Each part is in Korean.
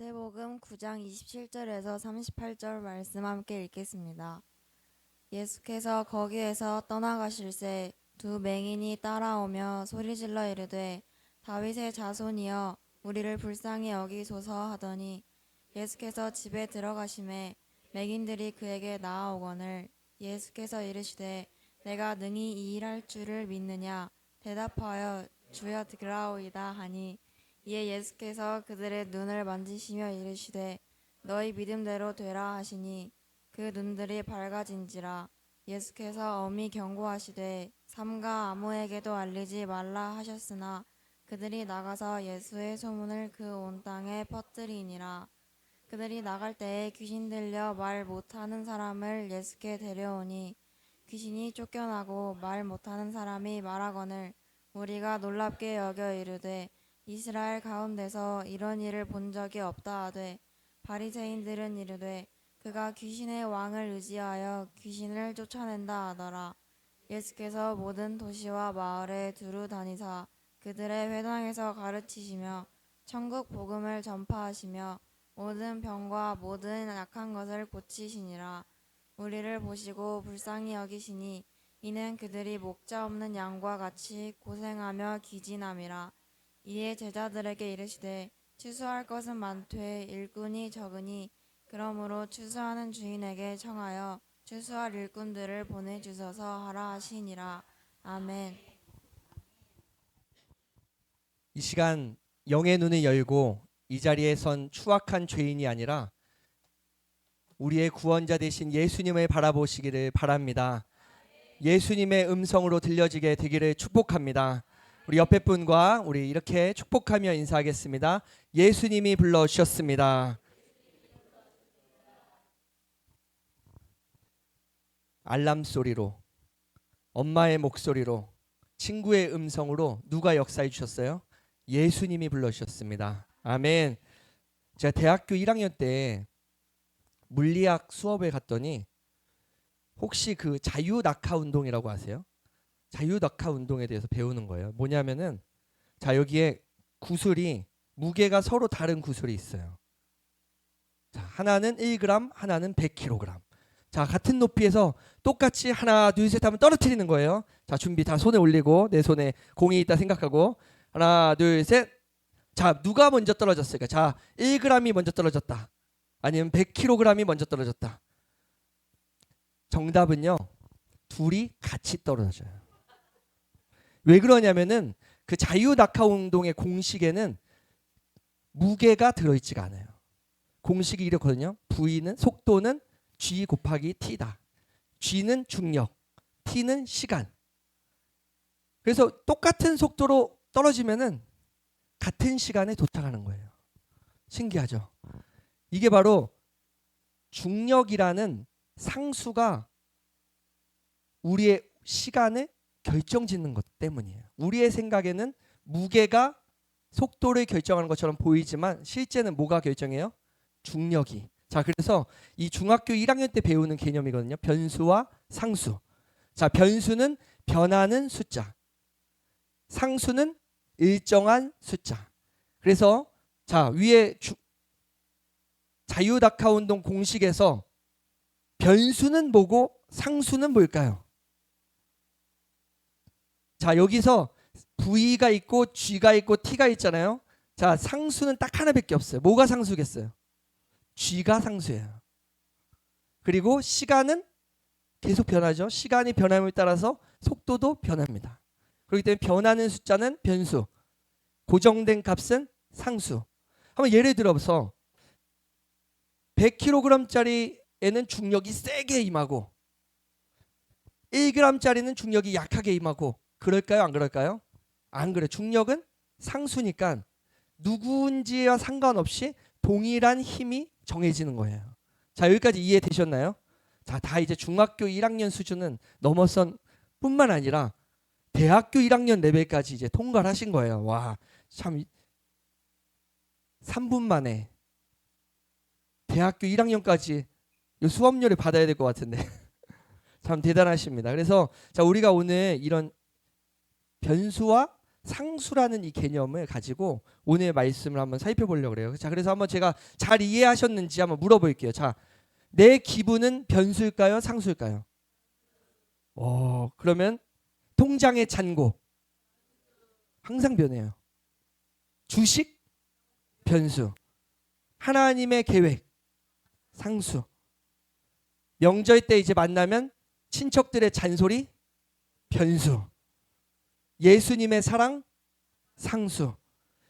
마태복음 9장 27절에서 38절 말씀 함께 읽겠습니다. 예수께서 거기에서 떠나가실새 두 맹인이 따라오며 소리질러 이르되 다윗의 자손이여 우리를 불쌍히 여기소서 하더니 예수께서 집에 들어가심에 맹인들이 그에게 나아오거늘 예수께서 이르시되 내가 능히 이 일할 줄을 믿느냐 대답하여 주여 그라오이다 하니 이에 예수께서 그들의 눈을 만지시며 이르시되 너희 믿음대로 되라 하시니 그 눈들이 밝아진지라. 예수께서 엄히 경고하시되 삼가 아무에게도 알리지 말라 하셨으나 그들이 나가서 예수의 소문을 그 온 땅에 퍼뜨리니라. 그들이 나갈 때에 귀신 들려 말 못하는 사람을 예수께 데려오니 귀신이 쫓겨나고 말 못하는 사람이 말하거늘 우리가 놀랍게 여겨 이르되 이스라엘 가운데서 이런 일을 본 적이 없다 하되 바리새인들은 이르되 그가 귀신의 왕을 의지하여 귀신을 쫓아낸다 하더라. 예수께서 모든 도시와 마을에 두루 다니사 그들의 회당에서 가르치시며 천국 복음을 전파하시며 모든 병과 모든 약한 것을 고치시니라. 우리를 보시고 불쌍히 여기시니 이는 그들이 목자 없는 양과 같이 고생하며 기진함이라. 이에 제자들에게 이르시되 추수할 것은 많되 일꾼이 적으니 그러므로 추수하는 주인에게 청하여 추수할 일꾼들을 보내주소서 하라 하시니라. 아멘. 이 시간 영의 눈을 열고 이 자리에 선 추악한 죄인이 아니라 우리의 구원자 되신 예수님을 바라보시기를 바랍니다. 예수님의 음성으로 들려지게 되기를 축복합니다. 우리 옆에 분과 우리 이렇게 축복하며 인사하겠습니다. 예수님이 불러주셨습니다. 알람 소리로, 엄마의 목소리로, 친구의 음성으로 누가 역사해 주셨어요? 예수님이 불러주셨습니다. 아멘. 제가 대학교 1학년 때 물리학 수업에 갔더니 혹시 그 자유낙하 운동이라고 아세요? 자유낙하 운동에 대해서 배우는 거예요. 뭐냐면은 자 여기에 구슬이 무게가 서로 다른 구슬이 있어요. 자 하나는 1g, 하나는 100kg. 자 같은 높이에서 똑같이 하나 둘 셋 하면 떨어뜨리는 거예요. 자 준비 다 손에 올리고 내 손에 공이 있다 생각하고 하나 둘 셋. 자 누가 먼저 떨어졌을까? 자 1g이 먼저 떨어졌다. 아니면 100kg이 먼저 떨어졌다. 정답은요. 둘이 같이 떨어져요. 왜 그러냐면은 그 자유낙하 운동의 공식에는 무게가 들어있지가 않아요. 공식이 이렇거든요. V는 속도는 G 곱하기 T다. G는 중력, T는 시간. 그래서 똑같은 속도로 떨어지면은 같은 시간에 도착하는 거예요. 신기하죠? 이게 바로 중력이라는 상수가 우리의 시간을 결정짓는 것 때문이에요. 우리의 생각에는 무게가 속도를 결정하는 것처럼 보이지만 실제는 뭐가 결정해요? 중력이. 자, 그래서 이 중학교 1학년 때 배우는 개념이거든요. 변수와 상수. 자, 변수는 변하는 숫자. 상수는 일정한 숫자. 그래서 자, 위에 자유낙하 운동 공식에서 변수는 뭐고 상수는 뭘까요? 자 여기서 V가 있고 G가 있고 T가 있잖아요. 자 상수는 딱 하나밖에 없어요. 뭐가 상수겠어요? G가 상수예요. 그리고 시간은 계속 변하죠. 시간이 변함에 따라서 속도도 변합니다. 그렇기 때문에 변하는 숫자는 변수, 고정된 값은 상수. 한번 예를 들어서 100kg짜리에는 중력이 세게 임하고 1g짜리는 중력이 약하게 임하고 그럴까요? 안 그럴까요? 안 그래. 중력은 상수니까 누구인지와 상관없이 동일한 힘이 정해지는 거예요. 자 여기까지 이해되셨나요? 자 다 이제 중학교 1학년 수준은 넘어선 뿐만 아니라 대학교 1학년 레벨까지 이제 통과를 하신 거예요. 와 참 3분 만에 대학교 1학년까지 수업료를 받아야 될 것 같은데 참 대단하십니다. 그래서 자 우리가 오늘 이런 변수와 상수라는 이 개념을 가지고 오늘 말씀을 한번 살펴보려고 그래요. 자, 그래서 한번 제가 잘 이해하셨는지 한번 물어볼게요. 자, 내 기분은 변수일까요? 상수일까요? 그러면 통장의 잔고 항상 변해요. 주식 변수. 하나님의 계획 상수. 명절 때 이제 만나면 친척들의 잔소리 변수. 예수님의 사랑 상수.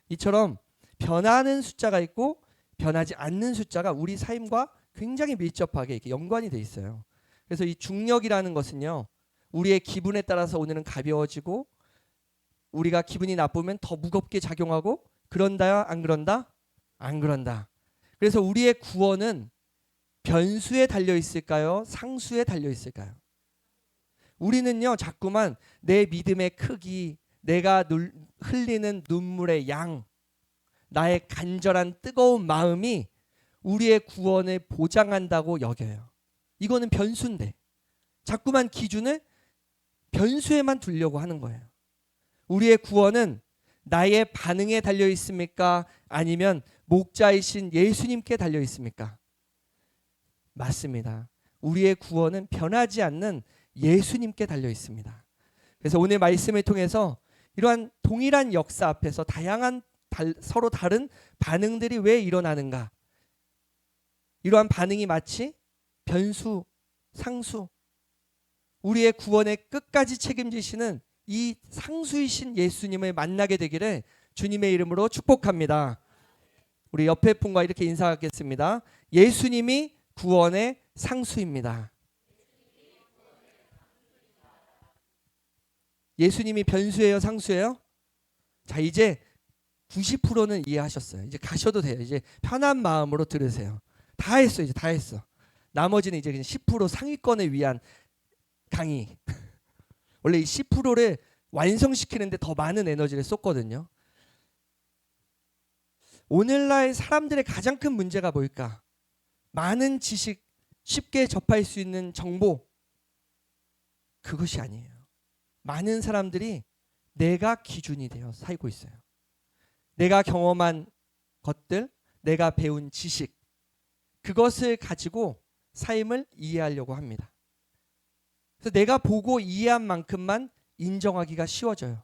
이처럼 변하는 숫자가 있고 변하지 않는 숫자가 우리 삶과 굉장히 밀접하게 이렇게 연관이 돼 있어요. 그래서 이 중력이라는 것은요, 우리의 기분에 따라서 오늘은 가벼워지고 우리가 기분이 나쁘면 더 무겁게 작용하고, 그런다야 안 그런다? 안 그런다. 그래서 우리의 구원은 변수에 달려 있을까요? 상수에 달려 있을까요? 우리는요, 자꾸만 내 믿음의 크기, 내가 흘리는 눈물의 양, 나의 간절한 뜨거운 마음이 우리의 구원을 보장한다고 여겨요. 이거는 변수인데 자꾸만 기준을 변수에만 두려고 하는 거예요. 우리의 구원은 나의 반응에 달려 있습니까? 아니면 목자이신 예수님께 달려 있습니까? 맞습니다. 우리의 구원은 변하지 않는 예수님께 달려 있습니다. 그래서 오늘 말씀을 통해서 이러한 동일한 역사 앞에서 다양한 서로 다른 반응들이 왜 일어나는가? 이러한 반응이 마치 변수, 상수, 우리의 구원의 끝까지 책임지시는 이 상수이신 예수님을 만나게 되기를 주님의 이름으로 축복합니다. 우리 옆에 분과 이렇게 인사하겠습니다. 예수님이 구원의 상수입니다. 예수님이 변수예요, 상수예요? 자, 이제 90%는 이해하셨어요. 이제 가셔도 돼요. 이제 편한 마음으로 들으세요. 다 했어, 이제 다 했어. 나머지는 이제 그냥 10% 상위권을 위한 강의. 원래 이 10%를 완성시키는데 더 많은 에너지를 쏟거든요. 오늘날 사람들의 가장 큰 문제가 뭘까? 많은 지식, 쉽게 접할 수 있는 정보, 그것이 아니에요. 많은 사람들이 내가 기준이 되어 살고 있어요. 내가 경험한 것들, 내가 배운 지식, 그것을 가지고 삶을 이해하려고 합니다. 그래서 내가 보고 이해한 만큼만 인정하기가 쉬워져요.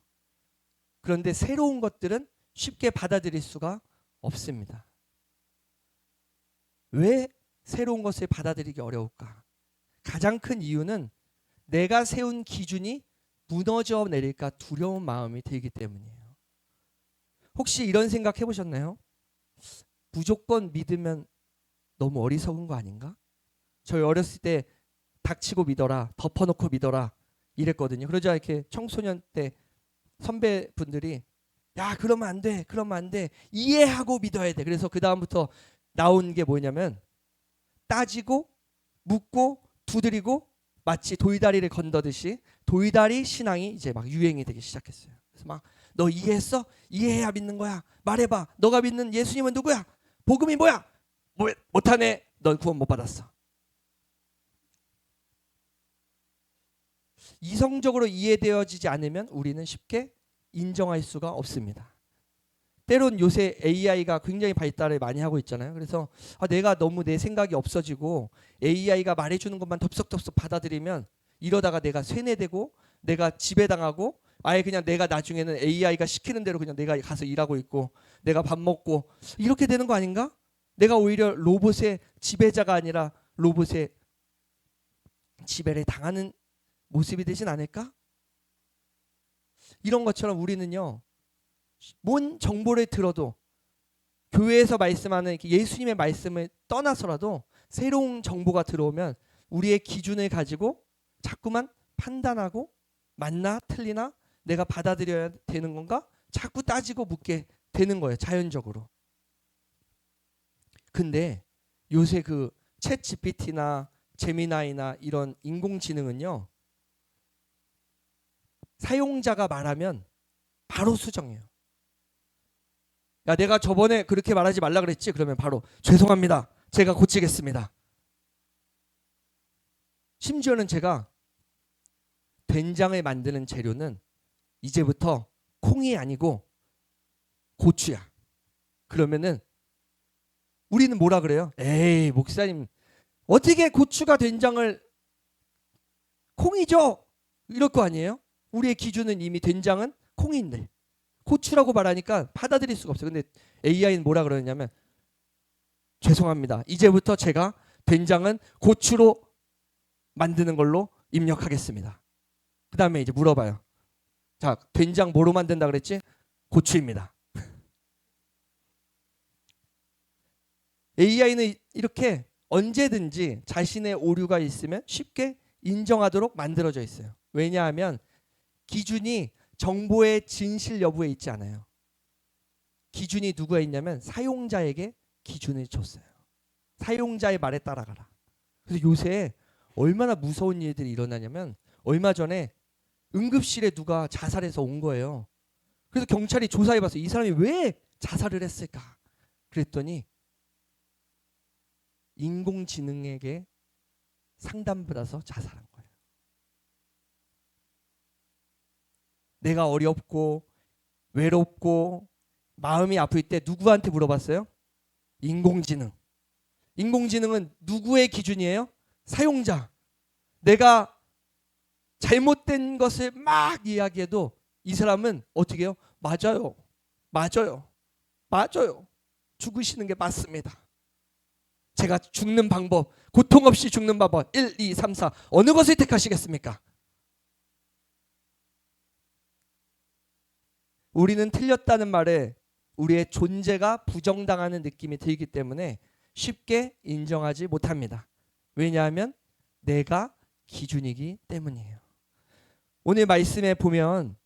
그런데 새로운 것들은 쉽게 받아들일 수가 없습니다. 왜 새로운 것을 받아들이기 어려울까? 가장 큰 이유는 내가 세운 기준이 무너져 내릴까 두려운 마음이 들기 때문이에요. 혹시 이런 생각 해보셨나요? 무조건 믿으면 너무 어리석은 거 아닌가? 저희 어렸을 때 닥치고 믿어라, 덮어놓고 믿어라 이랬거든요. 그러자 이렇게 청소년 때 선배분들이 야, 그러면 안 돼, 그러면 안 돼, 이해하고 믿어야 돼. 그래서 그 다음부터 나온 게 뭐냐면 따지고 묻고 두드리고, 마치 돌다리를 건더듯이 돌다리 신앙이 이제 막 유행이 되기 시작했어요. 그래서 막 너 이해했어? 이해해야 믿는 거야. 말해봐. 너가 믿는 예수님은 누구야? 복음이 뭐야? 못하네. 넌 구원 못 받았어. 이성적으로 이해되어지지 않으면 우리는 쉽게 인정할 수가 없습니다. 때론 요새 AI가 굉장히 발달을 많이 하고 있잖아요. 그래서 내가 너무 내 생각이 없어지고 AI가 말해주는 것만 덥석덥석 받아들이면 이러다가 내가 쇠뇌되고 내가 지배당하고, 아예 그냥 내가 나중에는 AI가 시키는 대로 그냥 내가 가서 일하고 있고 내가 밥 먹고 이렇게 되는 거 아닌가? 내가 오히려 로봇의 지배자가 아니라 로봇의 지배를 당하는 모습이 되진 않을까? 이런 것처럼 우리는요, 뭔 정보를 들어도 교회에서 말씀하는 예수님의 말씀을 떠나서라도 새로운 정보가 들어오면 우리의 기준을 가지고 자꾸만 판단하고 맞나 틀리나, 내가 받아들여야 되는 건가, 자꾸 따지고 묻게 되는 거예요, 자연적으로. 근데 요새 그 챗 GPT나 제미나이나 이런 인공지능은요, 사용자가 말하면 바로 수정해요. 야, 내가 저번에 그렇게 말하지 말라 그랬지? 그러면 바로 죄송합니다, 제가 고치겠습니다. 심지어는 제가 된장을 만드는 재료는 이제부터 콩이 아니고 고추야. 그러면은 우리는 뭐라 그래요? 에이, 목사님, 어떻게 고추가 된장을, 콩이죠? 이럴 거 아니에요? 우리의 기준은 이미 된장은 콩인데 고추라고 말하니까 받아들일 수가 없어요. 근데 AI는 뭐라 그러냐면, 죄송합니다, 이제부터 제가 된장은 고추로 만드는 걸로 입력하겠습니다. 그 다음에 이제 물어봐요. 자, 된장 뭐로 만든다 그랬지? 고추입니다. AI는 이렇게 언제든지 자신의 오류가 있으면 쉽게 인정하도록 만들어져 있어요. 왜냐하면 기준이 정보의 진실 여부에 있지 않아요. 기준이 누구에 있냐면 사용자에게 기준을 줬어요. 사용자의 말에 따라가라. 그래서 요새 얼마나 무서운 일들이 일어나냐면, 얼마 전에 응급실에 누가 자살해서 온 거예요. 그래서 경찰이 조사해봤어요. 이 사람이 왜 자살을 했을까? 그랬더니 인공지능에게 상담받아서 자살한 거예요. 내가 어렵고 외롭고 마음이 아플 때 누구한테 물어봤어요? 인공지능. 인공지능은 누구의 기준이에요? 사용자. 내가 잘못된 것을 막 이야기해도 이 사람은 어떻게 해요? 맞아요. 맞아요. 맞아요. 죽으시는 게 맞습니다. 제가 죽는 방법, 고통 없이 죽는 방법 1, 2, 3, 4 어느 것을 택하시겠습니까? 우리는 틀렸다는 말에 우리의 존재가 부정당하는 느낌이 들기 때문에 쉽게 인정하지 못합니다. 왜냐하면 내가 기준이기 때문이에요. 오늘 말씀에 보면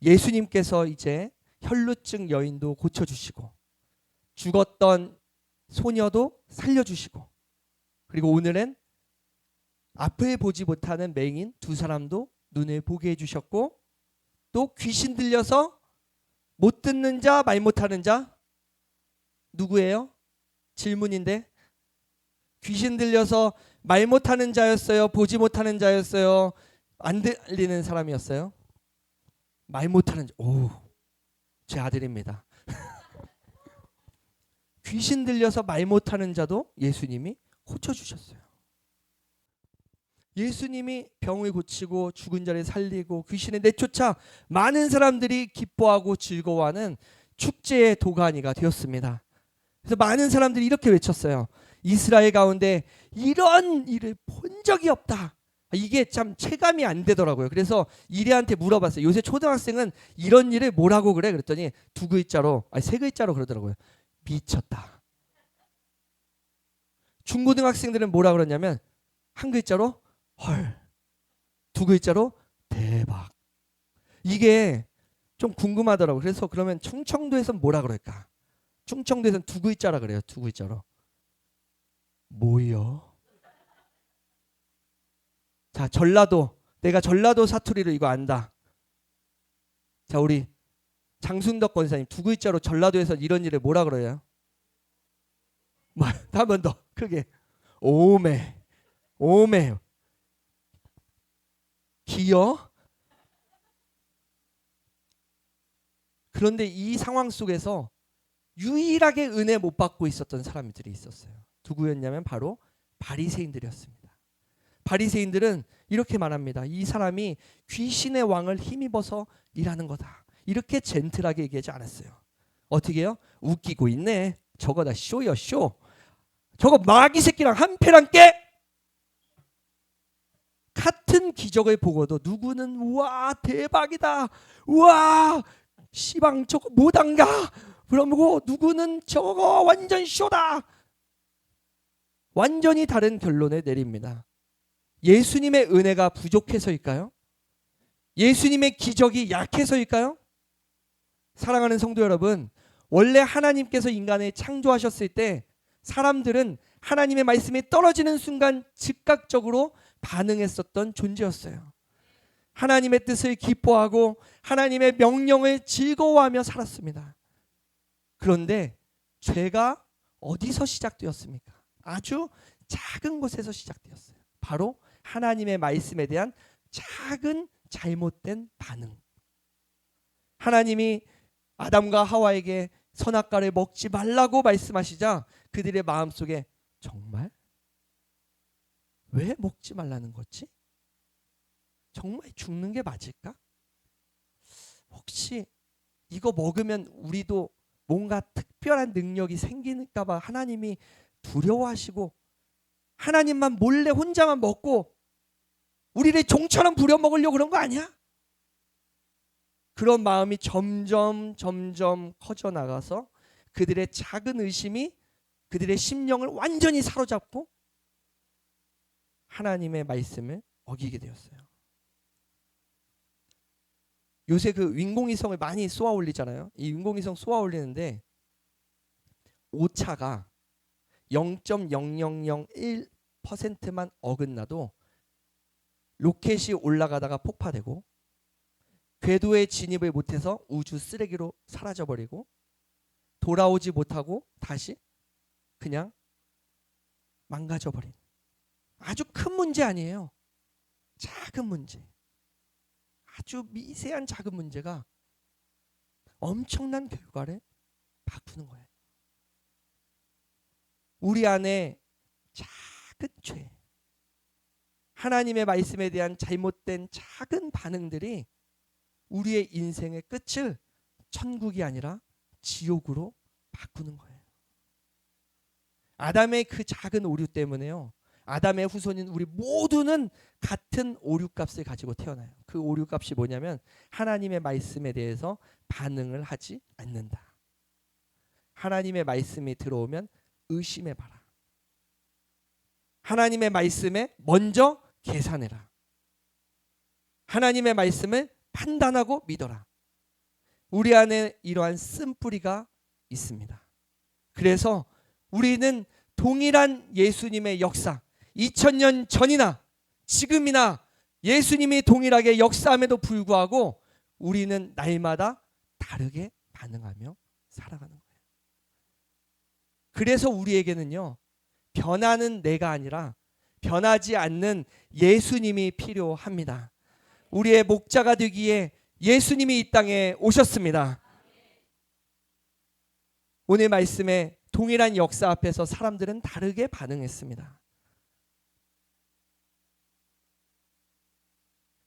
예수님께서 이제 혈루증 여인도 고쳐주시고 죽었던 소녀도 살려주시고, 그리고 오늘은 앞을 보지 못하는 맹인 두 사람도 눈을 보게 해주셨고, 또 귀신 들려서 못 듣는 자, 말 못하는 자 누구예요? 질문인데, 귀신 들려서 말 못하는 자였어요? 보지 못하는 자였어요? 안 들리는 사람이었어요? 말 못하는 자. 오, 제 아들입니다. 귀신 들려서 말 못하는 자도 예수님이 고쳐주셨어요. 예수님이 병을 고치고 죽은 자를 살리고 귀신을 내쫓아 많은 사람들이 기뻐하고 즐거워하는 축제의 도가니가 되었습니다. 그래서 많은 사람들이 이렇게 외쳤어요. 이스라엘 가운데 이런 일을 본 적이 없다. 이게 참 체감이 안 되더라고요. 그래서 이래한테 물어봤어요. 요새 초등학생은 이런 일을 뭐라고 그래? 그랬더니 두 글자로, 아니 세 글자로 그러더라고요. 미쳤다. 중고등학생들은 뭐라 그러냐면 한 글자로 헐, 두 글자로 대박. 이게 좀 궁금하더라고요. 그래서 그러면 충청도에서는 뭐라 그럴까? 충청도에서는 두 글자라 그래요. 두 글자로. 뭐요? 자, 전라도. 내가 전라도 사투리로 이거 안다. 자, 우리 장순덕 권사님, 두 글자로 전라도에서 이런 일을 뭐라 그래요? 한 번 더 크게. 오메. 오메. 기여. 그런데 이 상황 속에서 유일하게 은혜 못 받고 있었던 사람들이 있었어요. 누구였냐면 바로 바리새인들이었습니다. 바리새인들은 이렇게 말합니다. 이 사람이 귀신의 왕을 힘입어서 일하는 거다. 이렇게 젠틀하게 얘기하지 않았어요. 어떻게 해요? 웃기고 있네. 저거 다 쇼요, 쇼. 저거 마귀 새끼랑 한패랑 깨. 같은 기적을 보고도 누구는 우와 대박이다. 우와 시방 저거 못한가. 그러고 누구는 저거 완전 쇼다. 완전히 다른 결론을 내립니다. 예수님의 은혜가 부족해서일까요? 예수님의 기적이 약해서일까요? 사랑하는 성도 여러분, 원래 하나님께서 인간을 창조하셨을 때 사람들은 하나님의 말씀이 떨어지는 순간 즉각적으로 반응했었던 존재였어요. 하나님의 뜻을 기뻐하고 하나님의 명령을 즐거워하며 살았습니다. 그런데 죄가 어디서 시작되었습니까? 아주 작은 곳에서 시작되었어요. 바로 하나님의 말씀에 대한 작은 잘못된 반응. 하나님이 아담과 하와에게 선악과를 먹지 말라고 말씀하시자 그들의 마음속에 정말? 왜 먹지 말라는 거지? 정말 죽는 게 맞을까? 혹시 이거 먹으면 우리도 뭔가 특별한 능력이 생기니까 봐 하나님이 두려워하시고 하나님만 몰래 혼자만 먹고 우리를 종처럼 부려먹으려고 그런 거 아니야? 그런 마음이 점점 커져 나가서 그들의 작은 의심이 그들의 심령을 완전히 사로잡고 하나님의 말씀을 어기게 되었어요. 요새 그 인공위성을 많이 쏘아 올리잖아요. 이 인공위성 쏘아 올리는데 오차가 0.0001%만 어긋나도 로켓이 올라가다가 폭파되고 궤도에 진입을 못해서 우주 쓰레기로 사라져버리고 돌아오지 못하고 다시 그냥 망가져버린 아주 큰 문제 아니에요. 작은 문제, 아주 미세한 작은 문제가 엄청난 결과를 바꾸는 거예요. 우리 안에 작은 죄, 하나님의 말씀에 대한 잘못된 작은 반응들이 우리의 인생의 끝을 천국이 아니라 지옥으로 바꾸는 거예요. 아담의 그 작은 오류 때문에요. 아담의 후손인 우리 모두는 같은 오류값을 가지고 태어나요. 그 오류값이 뭐냐면 하나님의 말씀에 대해서 반응을 하지 않는다. 하나님의 말씀이 들어오면 의심해봐라. 하나님의 말씀에 먼저 계산해라. 하나님의 말씀을 판단하고 믿어라. 우리 안에 이러한 쓴뿌리가 있습니다. 그래서 우리는 동일한 예수님의 역사, 2000년 전이나 지금이나 예수님이 동일하게 역사함에도 불구하고 우리는 날마다 다르게 반응하며 살아가는 거예요. 그래서 우리에게는요, 변하는 내가 아니라 변하지 않는 예수님이 필요합니다. 우리의 목자가 되기에 예수님이 이 땅에 오셨습니다. 오늘 말씀에 동일한 역사 앞에서 사람들은 다르게 반응했습니다.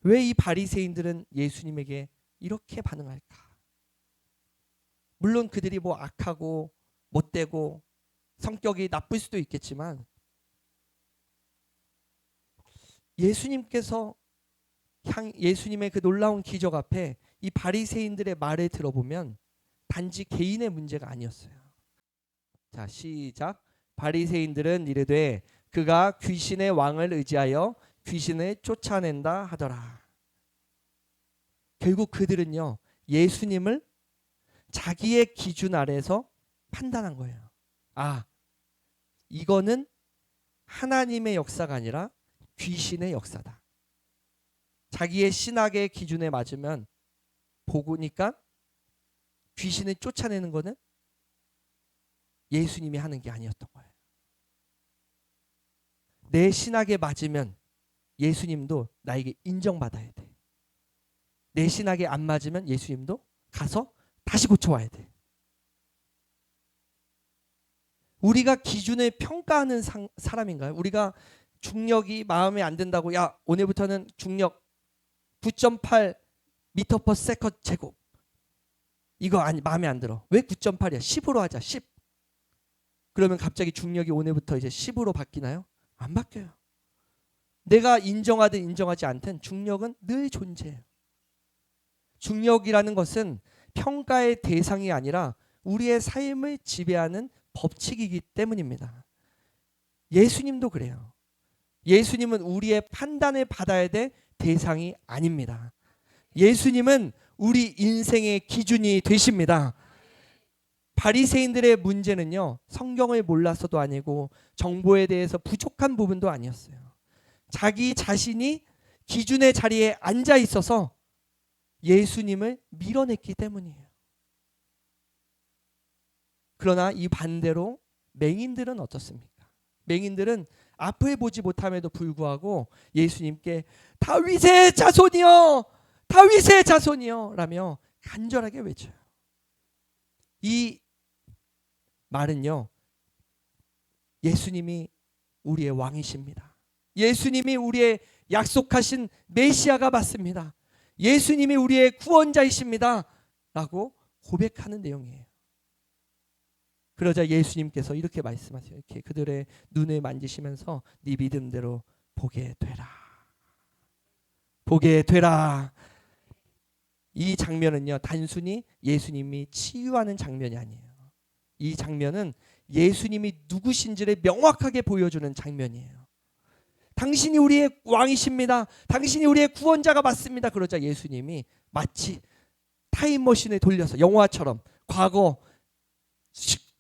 왜 이 바리새인들은 예수님에게 이렇게 반응할까? 물론 그들이 뭐 악하고 못되고 성격이 나쁠 수도 있겠지만 예수님께서 예수님의 그 놀라운 기적 앞에 이 바리새인들의 말을 들어보면 단지 개인의 문제가 아니었어요. 자, 시작. 바리새인들은 이르되 그가 귀신의 왕을 의지하여 귀신을 쫓아낸다 하더라. 결국 그들은요, 예수님을 자기의 기준 아래에서 판단한 거예요. 아, 이거는 하나님의 역사가 아니라 귀신의 역사다. 자기의 신학의 기준에 맞으면 보고니까 귀신을 쫓아내는 거는 예수님이 하는 게 아니었던 거예요. 내 신학에 맞으면 예수님도 나에게 인정받아야 돼. 내 신학에 안 맞으면 예수님도 가서 다시 고쳐와야 돼. 우리가 기준을 평가하는 사람인가요? 우리가 중력이 마음에 안 든다고 야 오늘부터는 중력 9.8 미터 퍼 세컨드 제곱 이거 아니 마음에 안 들어. 왜 9.8이야? 10으로 하자. 10. 그러면 갑자기 중력이 오늘부터 이제 10으로 바뀌나요? 안 바뀌어요. 내가 인정하든 인정하지 않든 중력은 늘 존재해요. 중력이라는 것은 평가의 대상이 아니라 우리의 삶을 지배하는 법칙이기 때문입니다. 예수님도 그래요. 예수님은 우리의 판단을 받아야 될 대상이 아닙니다. 예수님은 우리 인생의 기준이 되십니다. 바리새인들의 문제는요, 성경을 몰라서도 아니고 정보에 대해서 부족한 부분도 아니었어요. 자기 자신이 기준의 자리에 앉아 있어서 예수님을 밀어냈기 때문이에요. 그러나 이 반대로 맹인들은 어떻습니까? 맹인들은 앞을 보지 못함에도 불구하고 예수님께 다윗의 자손이여, 다윗의 자손이여 라며 간절하게 외쳐요. 이 말은요, 예수님이 우리의 왕이십니다. 예수님이 우리의 약속하신 메시아가 맞습니다. 예수님이 우리의 구원자이십니다. 라고 고백하는 내용이에요. 그러자 예수님께서 이렇게 말씀하세요. 이렇게 그들의 눈을 만지시면서 네 믿음대로 보게 되라. 보게 되라. 이 장면은요, 단순히 예수님이 치유하는 장면이 아니에요. 이 장면은 예수님이 누구신지를 명확하게 보여주는 장면이에요. 당신이 우리의 왕이십니다. 당신이 우리의 구원자가 맞습니다. 그러자 예수님이 마치 타임머신을 돌려서 영화처럼 과거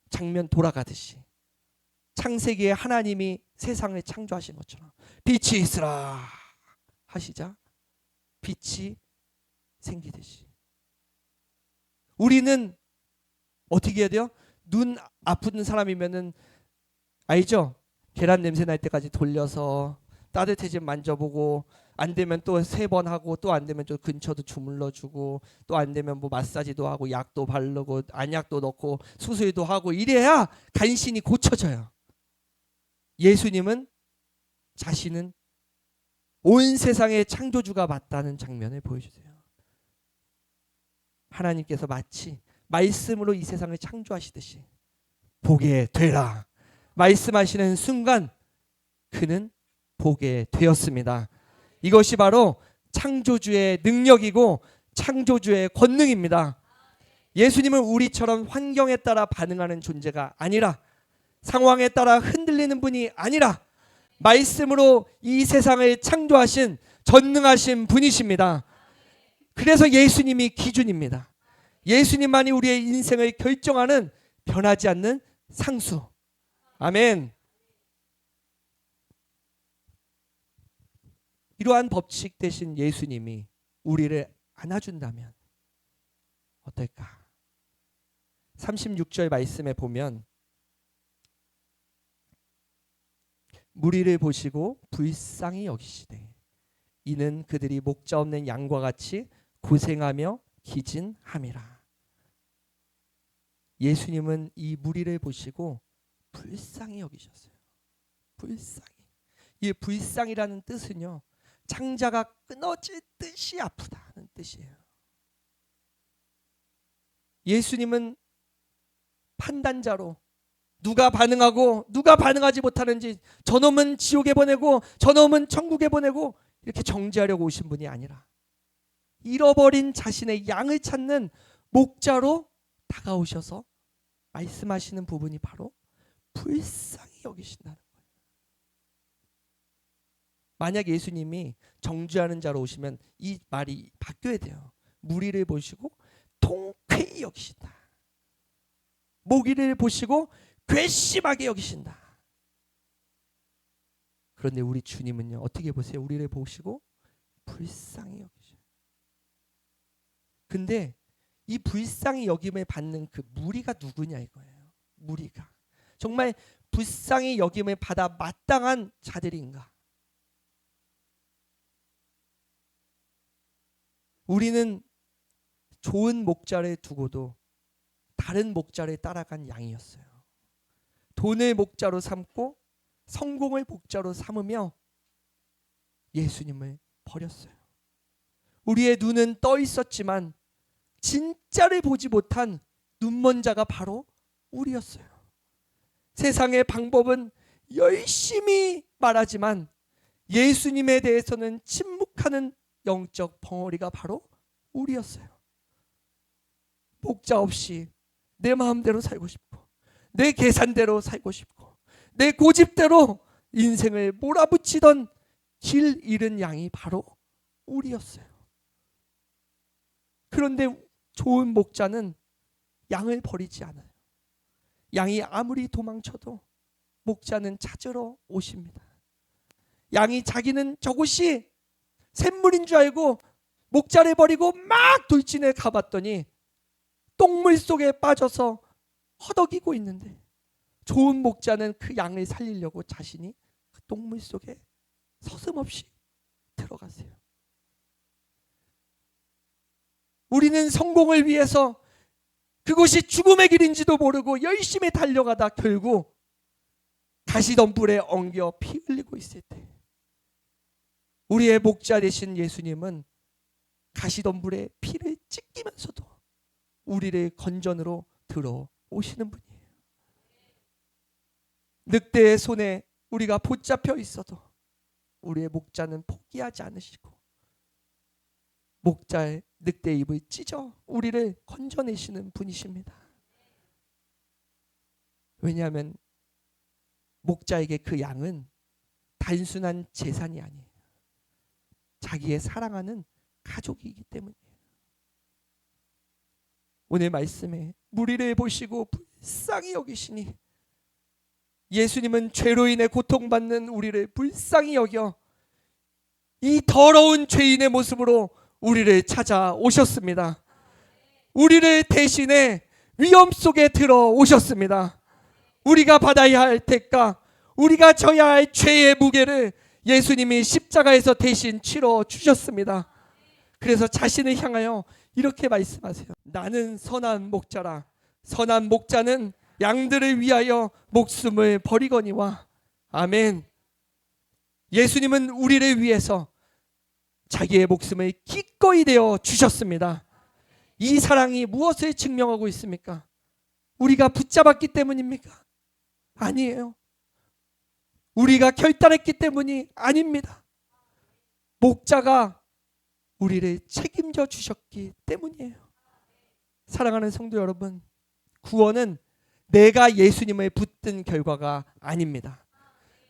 장면 돌아가듯이 창세기에 하나님이 세상을 창조하신 것처럼 빛이 있으라 하시자 빛이 생기듯이 우리는 어떻게 해야 돼요? 눈 아픈 사람이면은 알죠? 계란 냄새 날 때까지 돌려서 따뜻해지면 만져보고 안 되면 또 3번 하고 또 안 되면 좀 근처도 주물러주고 또 안 되면 뭐 마사지도 하고 약도 바르고 안약도 넣고 수술도 하고 이래야 간신히 고쳐져요. 예수님은 자신은 온 세상의 창조주가 맞다는 장면을 보여주세요. 하나님께서 마치 말씀으로 이 세상을 창조하시듯이 보게 되라 말씀하시는 순간 그는 보게 되었습니다. 이것이 바로 창조주의 능력이고 창조주의 권능입니다. 예수님은 우리처럼 환경에 따라 반응하는 존재가 아니라 상황에 따라 흔들리는 분이 아니라 말씀으로 이 세상을 창조하신 전능하신 분이십니다. 그래서 예수님이 기준입니다. 예수님만이 우리의 인생을 결정하는 변하지 않는 상수. 아멘. 이러한 법칙 대신 예수님이 우리를 안아준다면 어떨까? 36절 말씀에 보면 무리를 보시고 불쌍히 여기시되 이는 그들이 목자 없는 양과 같이 고생하며 기진함이라. 예수님은 이 무리를 보시고 불쌍히 여기셨어요. 불쌍히. 이 불쌍이라는 뜻은요, 창자가 끊어질 듯이 아프다는 뜻이에요. 예수님은 판단자로 누가 반응하고 누가 반응하지 못하는지 저놈은 지옥에 보내고 저놈은 천국에 보내고 이렇게 정죄하려고 오신 분이 아니라 잃어버린 자신의 양을 찾는 목자로 다가오셔서 말씀하시는 부분이 바로 불쌍히 여기신다는 거예요. 만약 예수님이 정죄하는 자로 오시면 이 말이 바뀌어야 돼요. 무리를 보시고 통쾌히 여기신다. 모기를 보시고 괘씸하게 여기신다. 그런데 우리 주님은요, 어떻게 보세요? 우리를 보시고 불쌍히 여기셔요. 근데 이 불쌍히 여김을 받는 그 무리가 누구냐 이거예요. 무리가 정말 불쌍히 여김을 받아 마땅한 자들인가? 우리는 좋은 목자를 두고도 다른 목자를 따라간 양이었어요. 돈을 목자로 삼고 성공을 목자로 삼으며 예수님을 버렸어요. 우리의 눈은 떠 있었지만 진짜를 보지 못한 눈먼 자가 바로 우리였어요. 세상의 방법은 열심히 말하지만 예수님에 대해서는 침묵하는 영적 벙어리가 바로 우리였어요. 목자 없이 내 마음대로 살고 싶고 내 계산대로 살고 싶고 내 고집대로 인생을 몰아붙이던 길 잃은 양이 바로 우리였어요. 그런데 좋은 목자는 양을 버리지 않아요. 양이 아무리 도망쳐도 목자는 찾으러 오십니다. 양이 자기는 저곳이 샘물인 줄 알고 목자를 버리고 막 돌진해 가봤더니 똥물 속에 빠져서 허덕이고 있는데 좋은 목자는 그 양을 살리려고 자신이 그 똥물 속에 서슴없이 들어가세요. 우리는 성공을 위해서 그곳이 죽음의 길인지도 모르고 열심히 달려가다 결국 가시덤불에 엉겨 피 흘리고 있을 때 우리의 목자 되신 예수님은 가시덤불에 피를 찢기면서도 우리를 건전으로 들어오시는 분이에요. 늑대의 손에 우리가 붙잡혀 있어도 우리의 목자는 포기하지 않으시고 목자의 늑대의 입을 찢어 우리를 건져내시는 분이십니다. 왜냐하면 목자에게 그 양은 단순한 재산이 아니에요. 자기의 사랑하는 가족이기 때문이에요. 오늘 말씀에 무리를 보시고 불쌍히 여기시니 예수님은 죄로 인해 고통받는 우리를 불쌍히 여겨 이 더러운 죄인의 모습으로 우리를 찾아오셨습니다. 우리를 대신해 위험 속에 들어오셨습니다. 우리가 받아야 할 대가, 우리가 져야 할 죄의 무게를 예수님이 십자가에서 대신 치러 주셨습니다. 그래서 자신을 향하여 이렇게 말씀하세요. 나는 선한 목자라. 선한 목자는 양들을 위하여 목숨을 버리거니와. 아멘. 예수님은 우리를 위해서 자기의 목숨을 기꺼이 내어 주셨습니다. 이 사랑이 무엇을 증명하고 있습니까? 우리가 붙잡았기 때문입니까? 아니에요. 우리가 결단했기 때문이 아닙니다. 목자가 우리를 책임져 주셨기 때문이에요. 사랑하는 성도 여러분, 구원은 내가 예수님을 붙든 결과가 아닙니다.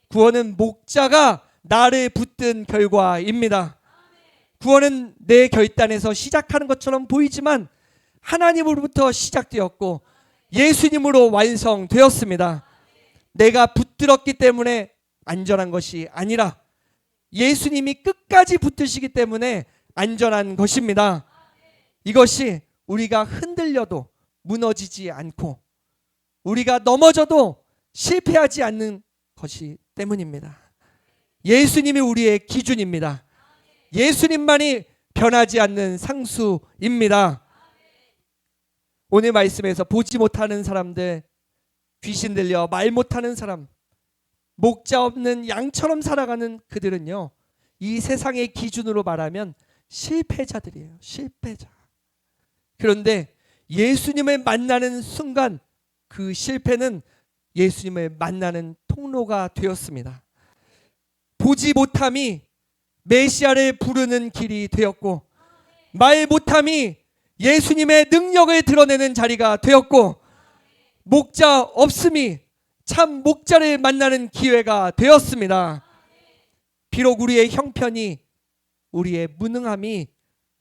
구원은 목자가 나를 붙든 결과입니다. 구원은 내 결단에서 시작하는 것처럼 보이지만 하나님으로부터 시작되었고 예수님으로 완성되었습니다. 내가 붙들었기 때문에 안전한 것이 아니라 예수님이 끝까지 붙드시기 때문에 안전한 것입니다. 이것이 우리가 흔들려도 무너지지 않고 우리가 넘어져도 실패하지 않는 것이 때문입니다. 예수님이 우리의 기준입니다. 예수님만이 변하지 않는 상수입니다. 오늘 말씀에서 보지 못하는 사람들, 귀신 들려 말 못하는 사람, 목자 없는 양처럼 살아가는 그들은요, 이 세상의 기준으로 말하면 실패자들이에요. 실패자. 그런데 예수님을 만나는 순간 그 실패는 예수님을 만나는 통로가 되었습니다. 보지 못함이 메시아를 부르는 길이 되었고, 말 못함이 예수님의 능력을 드러내는 자리가 되었고, 목자 없음이 참 목자를 만나는 기회가 되었습니다. 비록 우리의 형편이, 우리의 무능함이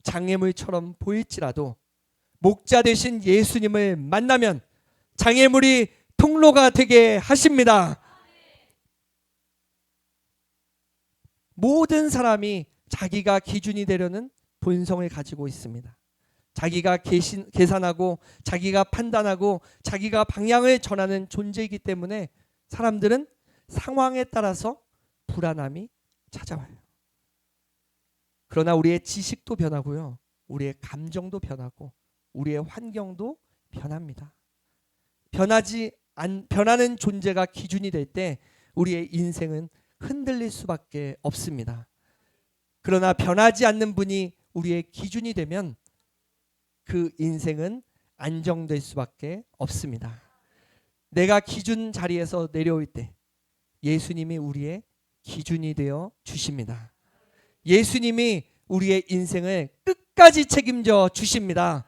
장애물처럼 보일지라도 목자 되신 예수님을 만나면 장애물이 통로가 되게 하십니다. 모든 사람이 자기가 기준이 되려는 본성을 가지고 있습니다. 자기가 계산하고 자기가 판단하고 자기가 방향을 전하는 존재이기 때문에 사람들은 상황에 따라서 불안함이 찾아와요. 그러나 우리의 지식도 변하고요, 우리의 감정도 변하고 우리의 환경도 변합니다. 변하는 존재가 기준이 될 때 우리의 인생은 흔들릴 수밖에 없습니다. 그러나 변하지 않는 분이 우리의 기준이 되면 그 인생은 안정될 수밖에 없습니다. 내가 기준 자리에서 내려올 때 예수님이 우리의 기준이 되어 주십니다. 예수님이 우리의 인생을 끝까지 책임져 주십니다.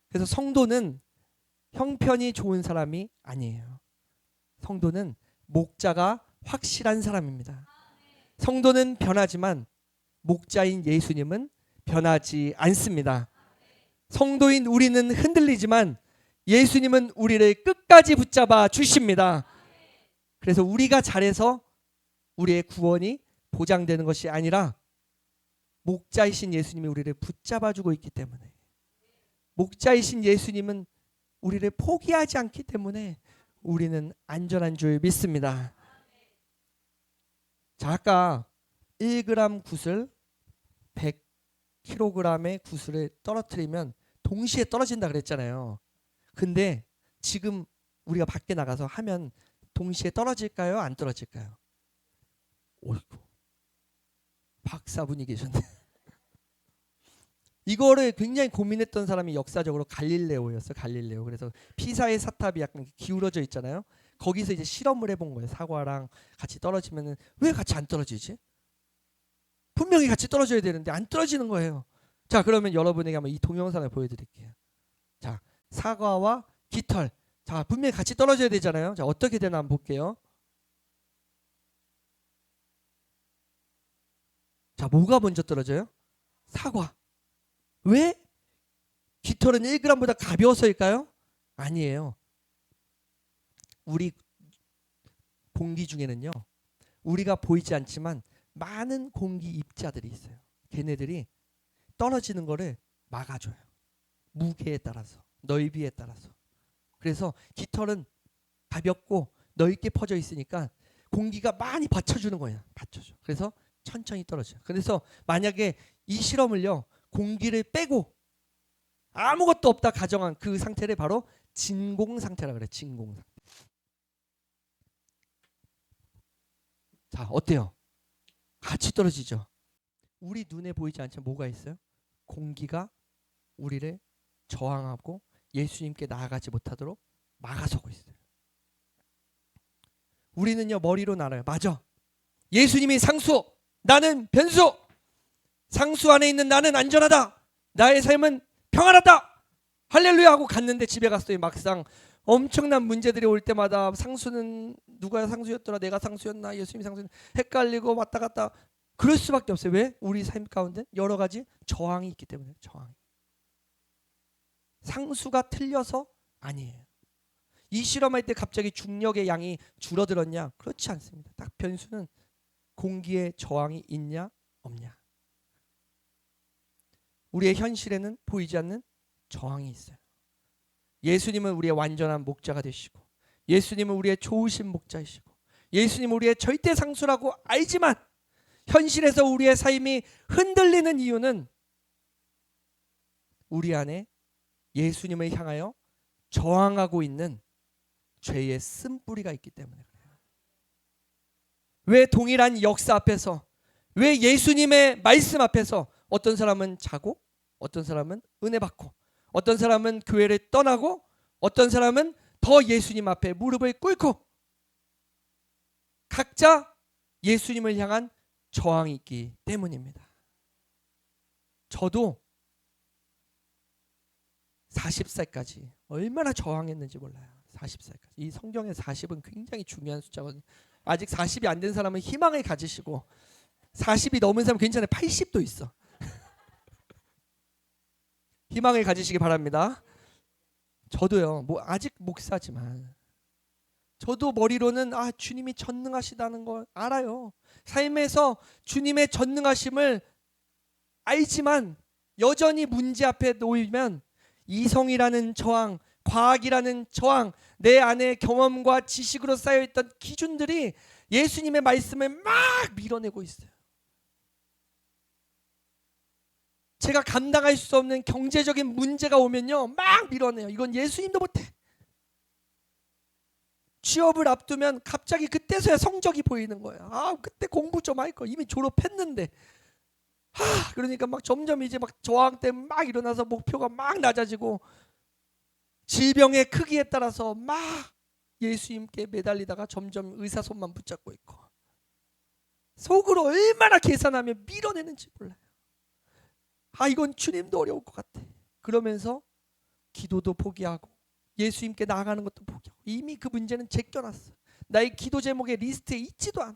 그래서 성도는 형편이 좋은 사람이 아니에요. 성도는 목자가 확실한 사람입니다. 성도는 변하지만 목자인 예수님은 변하지 않습니다. 성도인 우리는 흔들리지만 예수님은 우리를 끝까지 붙잡아 주십니다. 그래서 우리가 잘해서 우리의 구원이 보장되는 것이 아니라 목자이신 예수님이 우리를 붙잡아 주고 있기 때문에, 목자이신 예수님은 우리를 포기하지 않기 때문에 우리는 안전한 줄 믿습니다. 자, 아까 1g 굿을 킬로그램의 구슬을 떨어뜨리면 동시에 떨어진다 그랬잖아요. 근데 지금 우리가 밖에 나가서 하면 동시에 떨어질까요? 안 떨어질까요? 어이구, 박사분이 계셨네. 이거를 굉장히 고민했던 사람이 역사적으로 갈릴레오였어요. 갈릴레오. 그래서 피사의 사탑이 약간 기울어져 있잖아요. 거기서 이제 실험을 해본 거예요. 사과랑 같이 떨어지면은 왜 같이 안 떨어지지? 분명히 같이 떨어져야 되는데 안 떨어지는 거예요. 자, 그러면 여러분에게 한번 이 동영상을 보여드릴게요. 자, 사과와 깃털. 자, 분명히 같이 떨어져야 되잖아요. 자, 어떻게 되나 한번 볼게요. 자, 뭐가 먼저 떨어져요? 사과. 왜? 깃털은 1g보다 가벼워서일까요? 아니에요. 우리 공기 중에는요, 우리가 보이지 않지만 많은 공기 입자들이 있어요. 걔네들이 떨어지는 거를 막아줘요. 무게에 따라서, 넓이에 따라서. 그래서 깃털은 가볍고 넓게 퍼져 있으니까 공기가 많이 받쳐주는 거예요. 받쳐줘. 그래서 천천히 떨어져요. 그래서 만약에 이 실험을요, 공기를 빼고 아무것도 없다 가정한 그 상태를 바로 진공 상태라 그래. 진공 상태. 자, 어때요? 같이 떨어지죠. 우리 눈에 보이지 않지만 뭐가 있어요? 공기가 우리를 저항하고 예수님께 나아가지 못하도록 막아서고 있어요. 우리는요, 머리로 알아요. 맞아. 예수님이 상수, 나는 변수. 상수 안에 있는 나는 안전하다. 나의 삶은 평안하다. 할렐루야 하고 갔는데 집에 갔더니 막상 엄청난 문제들이 올 때마다 상수는 누가 상수였더라, 내가 상수였나, 예수님이 상수였나, 헷갈리고 왔다 갔다. 그럴 수밖에 없어요. 왜? 우리 삶 가운데 여러 가지 저항이 있기 때문에. 저항. 상수가 틀려서 아니에요. 이 실험할 때 갑자기 중력의 양이 줄어들었냐? 그렇지 않습니다. 딱 변수는 공기의 저항이 있냐 없냐. 우리의 현실에는 보이지 않는 저항이 있어요. 예수님은 우리의 완전한 목자가 되시고, 예수님은 우리의 좋으신 목자이시고, 예수님은 우리의 절대 상수라고 알지만 현실에서 우리의 삶이 흔들리는 이유는 우리 안에 예수님을 향하여 저항하고 있는 죄의 쓴뿌리가 있기 때문에 그래요. 왜 동일한 역사 앞에서, 왜 예수님의 말씀 앞에서 어떤 사람은 자고, 어떤 사람은 은혜 받고, 어떤 사람은 교회를 떠나고, 어떤 사람은 더 예수님 앞에 무릎을 꿇고, 각자 예수님을 향한 저항이 있기 때문입니다. 저도 40살까지 얼마나 저항했는지 몰라요. 40살까지. 이 성경의 40은 굉장히 중요한 숫자거든요. 아직 40이 안 된 사람은 희망을 가지시고, 40이 넘은 사람은 괜찮아요. 80도 있어. 희망을 가지시기 바랍니다. 저도요, 아직 목사지만 저도 머리로는 주님이 전능하시다는 걸 알아요. 삶에서 주님의 전능하심을 알지만 여전히 문제 앞에 놓이면 이성이라는 저항, 과학이라는 저항, 내 안에 경험과 지식으로 쌓여있던 기준들이 예수님의 말씀을 막 밀어내고 있어요. 제가 감당할 수 없는 경제적인 문제가 오면요, 막 밀어내요. 이건 예수님도 못해. 취업을 앞두면 갑자기 그때서야 성적이 보이는 거예요. 그때 공부 좀 할 거. 이미 졸업했는데. 그러니까 막 점점 이제 막 저항 때문에 막 일어나서 목표가 막 낮아지고, 질병의 크기에 따라서 막 예수님께 매달리다가 점점 의사 손만 붙잡고 있고, 속으로 얼마나 계산하면 밀어내는지 몰라요. 이건 주님도 어려울 것 같아. 그러면서 기도도 포기하고 예수님께 나아가는 것도 포기하고, 이미 그 문제는 제껴놨어. 나의 기도 제목의 리스트에 있지도 않아.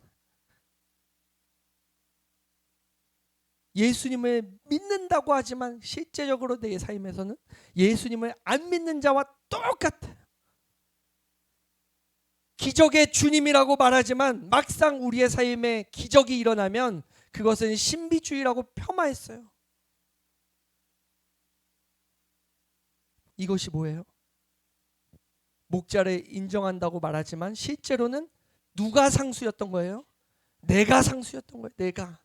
예수님을 믿는다고 하지만 실제적으로 내 삶에서는 예수님을 안 믿는 자와 똑같아요. 기적의 주님이라고 말하지만 막상 우리의 삶에 기적이 일어나면 그것은 신비주의라고 폄하했어요. 이것이 뭐예요? 목자를 인정한다고 말하지만 실제로는 누가 상수였던 거예요? 내가 상수였던 거예요. 내가.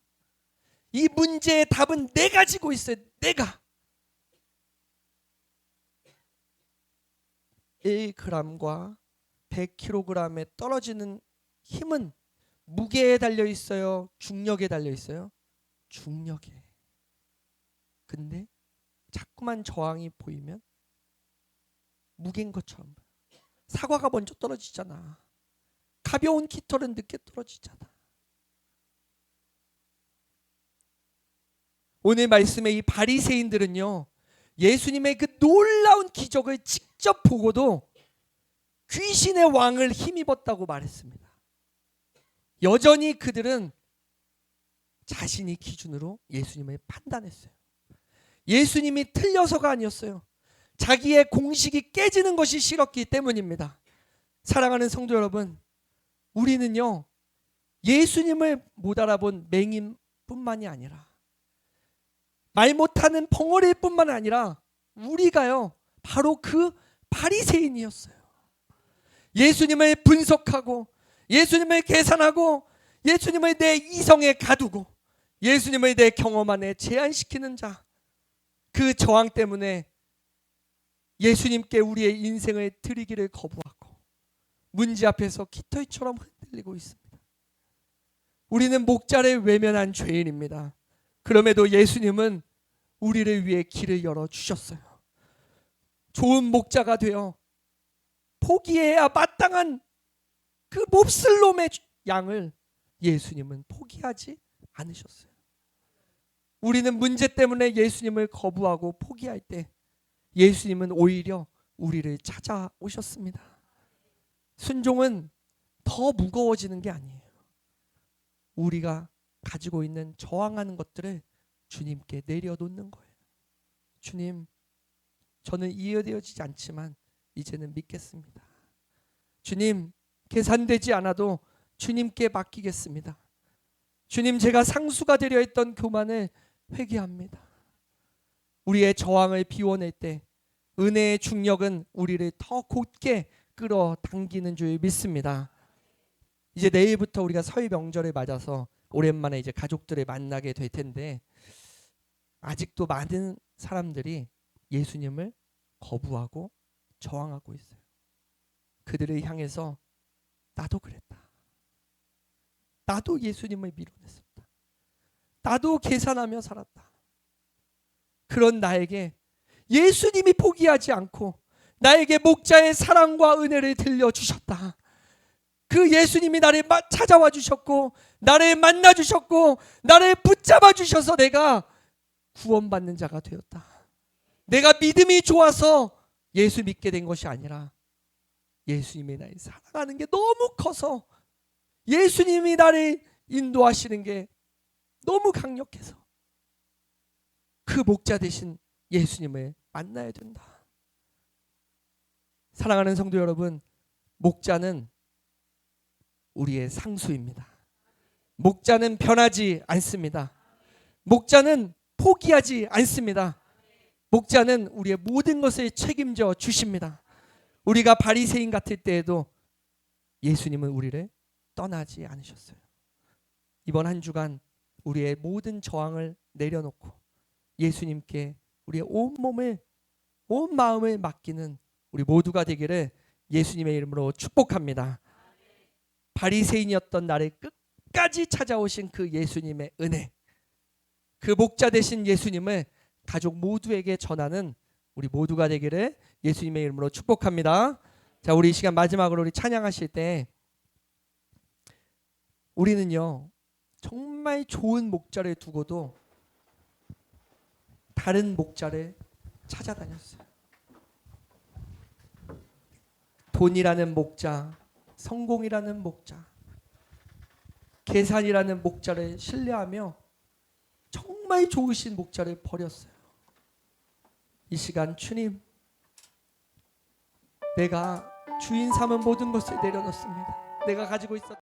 이 문제의 답은 내가 지고 있어요. 내가 1g과 100kg에 떨어지는 힘은 무게에 달려 있어요? 중력에 달려 있어요? 중력에. 근데 자꾸만 저항이 보이면 무게인 것처럼 보여. 사과가 먼저 떨어지잖아. 가벼운 깃털은 늦게 떨어지잖아. 오늘 말씀의 이 바리새인들은요, 예수님의 그 놀라운 기적을 직접 보고도 귀신의 왕을 힘입었다고 말했습니다. 여전히 그들은 자신이 기준으로 예수님을 판단했어요. 예수님이 틀려서가 아니었어요. 자기의 공식이 깨지는 것이 싫었기 때문입니다. 사랑하는 성도 여러분, 우리는요, 예수님을 못 알아본 맹인뿐만이 아니라, 말 못하는 벙어리일 뿐만 아니라 우리가요, 바로 그 바리새인이었어요. 예수님을 분석하고, 예수님을 계산하고, 예수님을 내 이성에 가두고, 예수님을 내 경험 안에 제한시키는 자, 그 저항 때문에 예수님께 우리의 인생을 드리기를 거부하고 문제 앞에서 깃털처럼 흔들리고 있습니다. 우리는 목자를 외면한 죄인입니다. 그럼에도 예수님은 우리를 위해 길을 열어주셨어요. 좋은 목자가 되어 포기해야 마땅한 그 몹쓸 놈의 양을 예수님은 포기하지 않으셨어요. 우리는 문제 때문에 예수님을 거부하고 포기할 때 예수님은 오히려 우리를 찾아오셨습니다. 순종은 더 무거워지는 게 아니에요. 우리가 가지고 있는 저항하는 것들을 주님께 내려놓는 거예요. 주님, 저는 이해되어지지 않지만 이제는 믿겠습니다. 주님, 계산되지 않아도 주님께 맡기겠습니다. 주님, 제가 상수가 되려 했던 교만을 회개합니다. 우리의 저항을 비워낼 때 은혜의 중력은 우리를 더 곧게 끌어당기는 줄 믿습니다. 이제 내일부터 우리가 설 명절을 맞아서 오랜만에 이제 가족들을 만나게 될 텐데, 아직도 많은 사람들이 예수님을 거부하고 저항하고 있어요. 그들을 향해서 나도 그랬다. 나도 예수님을 밀어냈었다. 나도 계산하며 살았다. 그런 나에게 예수님이 포기하지 않고 나에게 목자의 사랑과 은혜를 들려주셨다. 그 예수님이 나를 찾아와 주셨고 나를 만나 주셨고 나를 붙잡아 주셔서 내가 구원받는 자가 되었다. 내가 믿음이 좋아서 예수 믿게 된 것이 아니라 예수님이 나를 사랑하는 게 너무 커서, 예수님이 나를 인도하시는 게 너무 강력해서 그 목자 되신 예수님을 만나야 된다. 사랑하는 성도 여러분, 목자는 우리의 상수입니다. 목자는 변하지 않습니다. 목자는 포기하지 않습니다. 목자는 우리의 모든 것을 책임져 주십니다. 우리가 바리새인 같을 때에도 예수님은 우리를 떠나지 않으셨어요. 이번 한 주간 우리의 모든 저항을 내려놓고 예수님께 우리의 온 몸을, 온 마음을 맡기는 우리 모두가 되기를 예수님의 이름으로 축복합니다. 바리새인이었던 나를 끝까지 찾아오신 그 예수님의 은혜, 그 목자 되신 예수님을 가족 모두에게 전하는 우리 모두가 되기를 예수님의 이름으로 축복합니다. 자, 우리 이 시간 마지막으로 우리 찬양하실 때 우리는요, 정말 좋은 목자를 두고도 다른 목자를 찾아다녔어요. 돈이라는 목자, 성공이라는 목자, 계산이라는 목자를 신뢰하며 정말 좋으신 목자를 버렸어요. 이 시간 주님, 내가 주인 삼은 모든 것을 내려놓습니다. 내가 가지고 있었던